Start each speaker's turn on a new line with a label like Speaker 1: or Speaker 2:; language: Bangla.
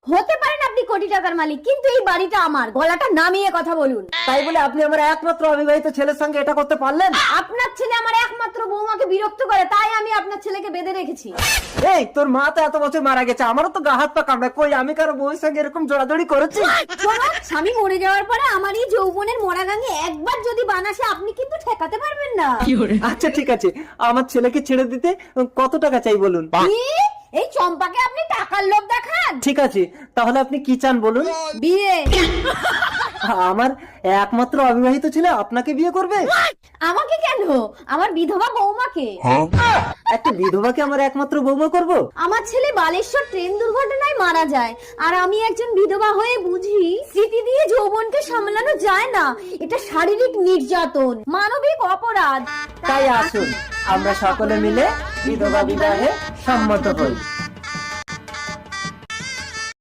Speaker 1: হতে পারেন আপনি কোটি টাকার মালিক, কিন্তু এই বাড়িটা আমার। গলাটা নামিয়ে কথা বলুন।
Speaker 2: তাই বলে আপনি আমার একমাত্র অবিবাহিত ছেলের সঙ্গে এটা করতে পারলেন?
Speaker 1: আপনার ছেলে আমার একমাত্র বৌমাকে বিরক্ত করে, তাই আমি আপনার ছেলেকে বেঁধে রেখেছি।
Speaker 2: এই তোর মা তো এত বছর মারা গেছে, আমারও তো গা হাত পা কামড়ায়। কই আমি কারো বউয়ের সঙ্গে এরকম জড়াজড়ি করেছি?
Speaker 1: শোনো, স্বামী মরে যাওয়ার পরে আমার এই যৌবনের মরা গাঙে একবার যদি বানাসে, আপনি কিন্তু ঠেকাতে পারবেন না।
Speaker 2: আচ্ছা ঠিক আছে, আমার ছেলেকে ছেড়ে দিতে কত টাকা চাই বলুন?
Speaker 1: কি? এই চম্পাকে আপনি টাকার লোভ দেখান?
Speaker 2: ঠিক আছে, তাহলে আপনি কি চান বলুন?
Speaker 1: বিয়ে।
Speaker 2: আমার একমাত্র অবিবাহিত ছেলে আপনাকে বিয়ে করবে?
Speaker 1: আমাকে কেন, আমার বিধবা বৌমাকে।
Speaker 2: একটা বিধবাকে আমার একমাত্র বৌমা করব?
Speaker 1: আমার ছেলে বালেশ্বর ট্রেন দুর্ঘটনায় মারা যায়, আর আমি একজন বিধবা হয়ে বুঝি স্মৃতি দিয়ে যৌবনকে সামলানো যায় না। এটা শারীরিক নির্যাতন, মানবিক অপরাধ।
Speaker 2: তাই আসুন আমরা সকলে মিলে বিধবা বিবাহে সম্মত হই।